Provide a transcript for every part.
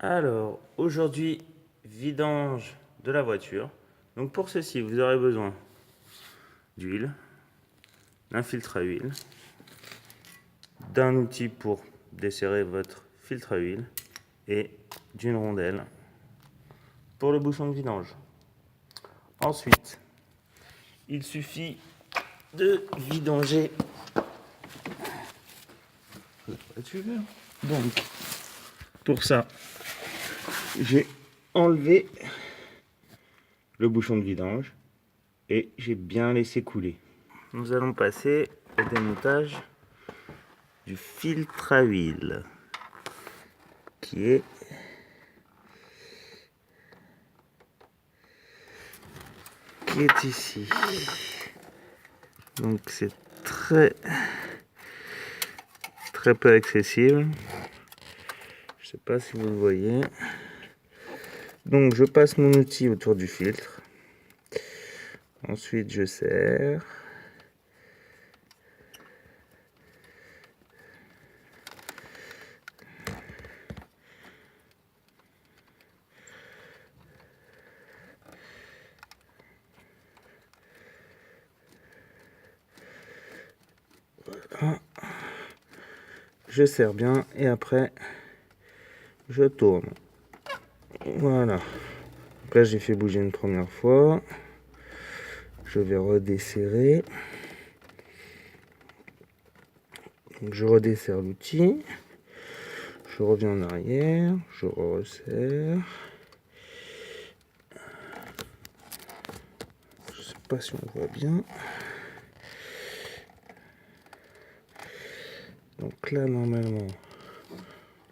Alors, aujourd'hui, vidange de la voiture. Donc pour ceci, vous aurez besoin d'huile, d'un filtre à huile, d'un outil pour desserrer votre filtre à huile et d'une rondelle pour le bouchon de vidange. Ensuite, il suffit de vidanger la voiture. Donc, pour ça, j'ai enlevé le bouchon de vidange et j'ai bien laissé couler. Nous allons passer au démontage du filtre à huile qui est ici. Donc c'est très peu accessible. Je sais pas si vous le voyez. Donc je passe mon outil autour du filtre. Ensuite je serre. Voilà. Je serre bien et après je tourne. Voilà. Donc là j'ai fait bouger une première fois. Je vais redesserrer. Donc je redesserre l'outil. Je reviens en arrière. Je resserre. Je sais pas si on voit bien. Donc là normalement on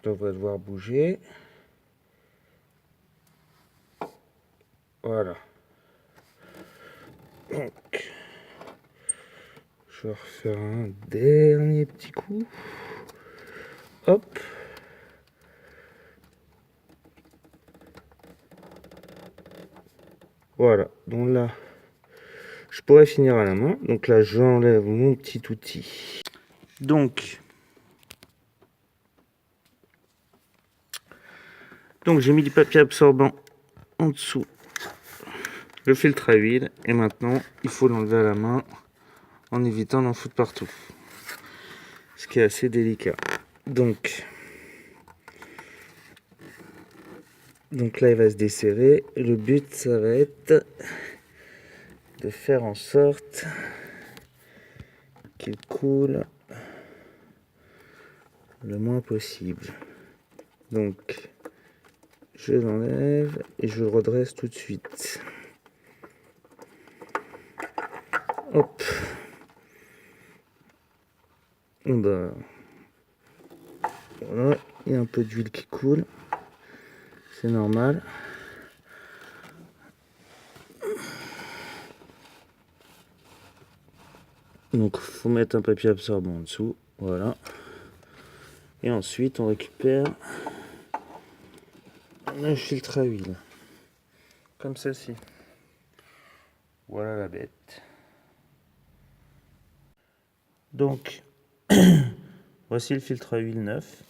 devrait devoir bouger. Voilà. Donc, je vais refaire un dernier petit coup. Hop. Voilà. Donc là, je pourrais finir à la main. Donc là, j'enlève mon petit outil. Donc j'ai mis du papier absorbant en dessous le filtre à huile. Et maintenant, il faut l'enlever à la main en évitant d'en foutre partout. Ce qui est assez délicat. Donc là, il va se desserrer. Le but, ça va être de faire en sorte qu'il coule le moins possible. Donc, je l'enlève et je le redresse tout de suite. Hop. Bah, voilà, il y a un peu d'huile qui coule. C'est normal. Donc, il faut mettre un papier absorbant en dessous. Voilà. Et ensuite, on récupère un filtre à huile. Comme ceci. Voilà la bête. Donc, voici le filtre à huile neuf.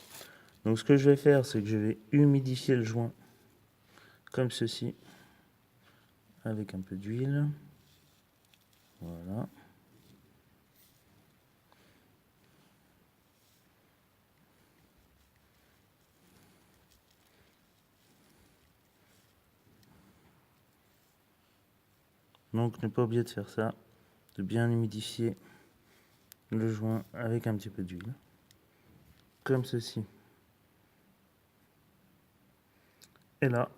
Donc, ce que je vais faire, c'est que je vais humidifier le joint comme ceci, avec un peu d'huile. Voilà. Donc, n'est pas oublié de faire ça, de bien humidifier le joint avec un petit peu d'huile, comme ceci. Et là,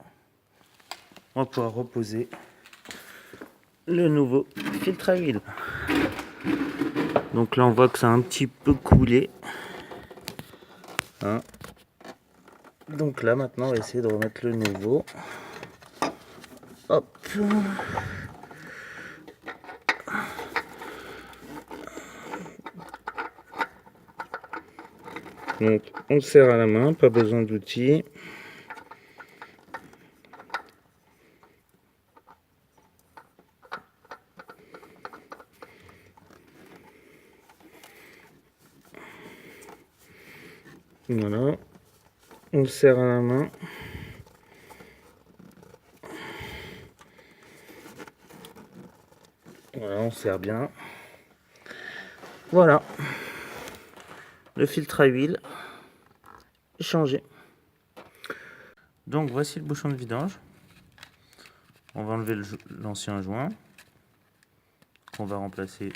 on va pouvoir reposer le nouveau filtre à huile. Donc là, on voit que ça a un petit peu coulé. Hein. Donc là, maintenant, on va essayer de remettre le nouveau. Hop. Donc, on serre à la main, pas besoin d'outils. Voilà. On le serre à la main. serre bien. Voilà. Le filtre à huile est changé. Donc voici le bouchon de vidange. On va enlever l'ancien joint qu'on va remplacer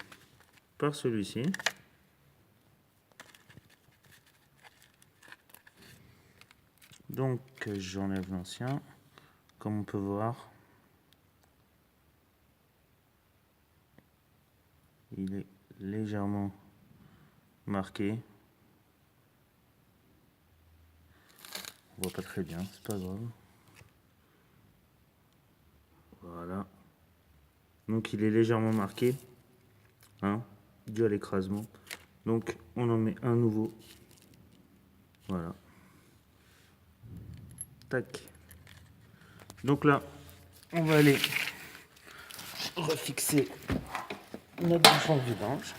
par celui-ci. Donc j'enlève l'ancien. Comme on peut voir, il est légèrement marqué. On voit pas très bien, c'est pas grave. Voilà. Donc il est légèrement marqué, hein, dû à l'écrasement. Donc on en met un nouveau. Voilà. Tac. Donc là, on va aller refixer notre bouchon de vidange.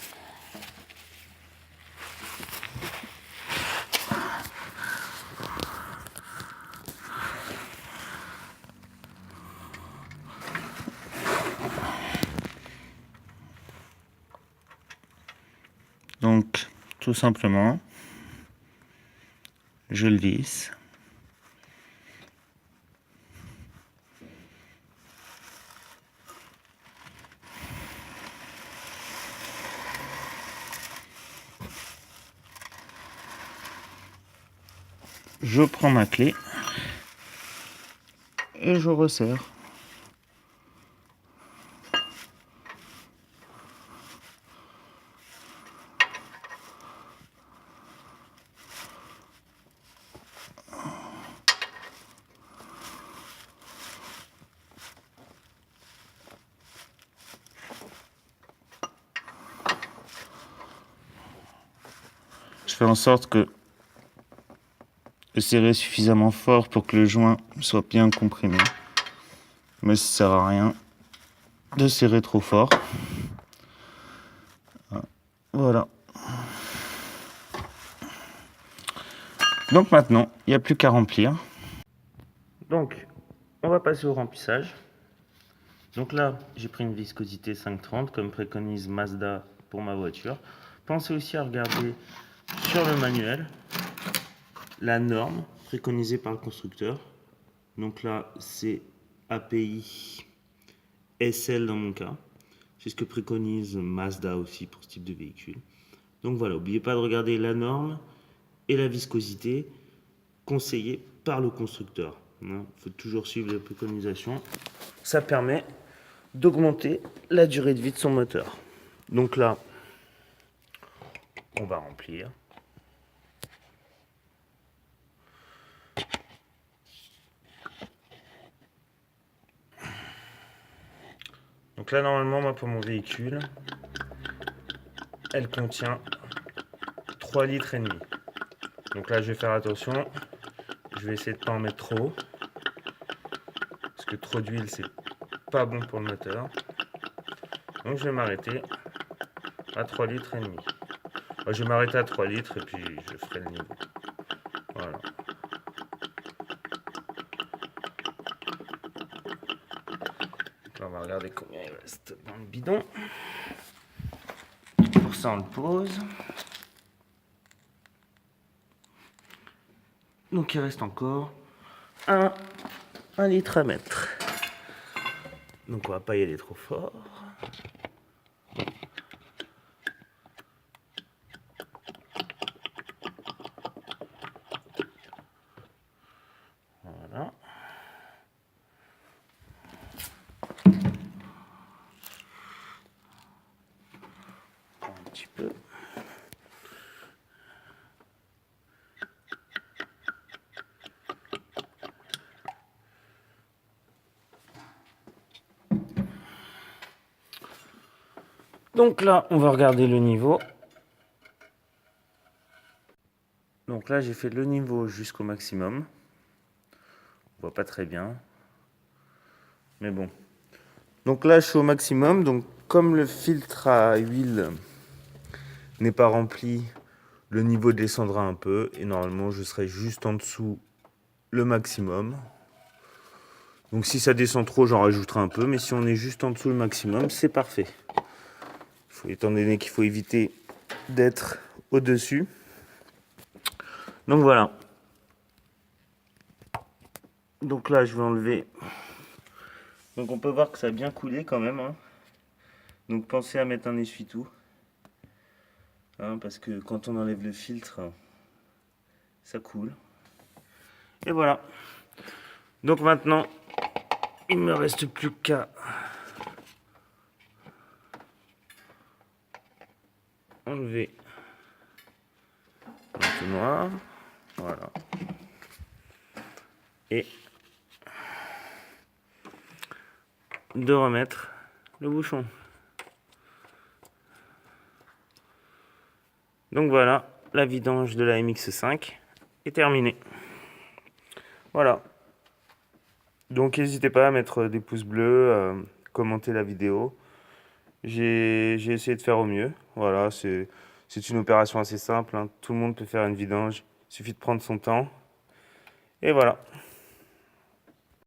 Donc, tout simplement, je le visse. Je prends ma clé et je resserre. Je fais en sorte de serrer suffisamment fort pour que le joint soit bien comprimé. Mais ça sert à rien de serrer trop fort. Voilà. Donc maintenant, il n'y a plus qu'à remplir. Donc, on va passer au remplissage. Donc là, j'ai pris une viscosité 5,30 comme préconise Mazda pour ma voiture. Pensez aussi à regarder sur le manuel la norme préconisée par le constructeur. Donc là, c'est API SL dans mon cas. C'est ce que préconise Mazda aussi pour ce type de véhicule. Donc voilà, n'oubliez pas de regarder la norme et la viscosité conseillée par le constructeur. Il faut toujours suivre les préconisations. Ça permet d'augmenter la durée de vie de son moteur. Donc là, on va remplir. Donc là, normalement, moi, pour mon véhicule, elle contient 3 litres et demi. Donc là, je vais faire attention. Je vais essayer de ne pas en mettre trop. Parce que trop d'huile, c'est pas bon pour le moteur. Donc je vais m'arrêter à 3 litres et demi. Je vais m'arrêter à 3 litres et puis je ferai le niveau. Voilà. Là, on va regarder combien il reste dans le bidon. Pour ça, on le pose. Donc il reste encore 1 litre à mettre. Donc on va pas y aller trop fort. Voilà. Un petit peu. Donc là, on va regarder le niveau. Donc là, j'ai fait le niveau jusqu'au maximum. On voit pas très bien. Mais bon. Donc là, je suis au maximum. Donc comme le filtre à huile n'est pas rempli, le niveau descendra un peu. Et normalement, je serai juste en dessous le maximum. Donc si ça descend trop, j'en rajouterai un peu. Mais si on est juste en dessous le maximum, c'est parfait. étant donné qu'il faut éviter d'être au-dessus. Donc voilà. Donc là, je vais enlever. Donc on peut voir que ça a bien coulé quand même, hein. Donc pensez à mettre un essuie-tout, hein, parce que quand on enlève le filtre, ça coule. Et voilà. Donc maintenant, il ne me reste plus qu'à enlever l'entonnoir. Voilà. Et de remettre le bouchon. Donc voilà, la vidange de la MX5 est terminée. Voilà. Donc n'hésitez pas à mettre des pouces bleus, commenter la vidéo. J'ai essayé de faire au mieux. Voilà, c'est une opération assez simple, hein. Tout le monde peut faire une vidange. Il suffit de prendre son temps. Et voilà.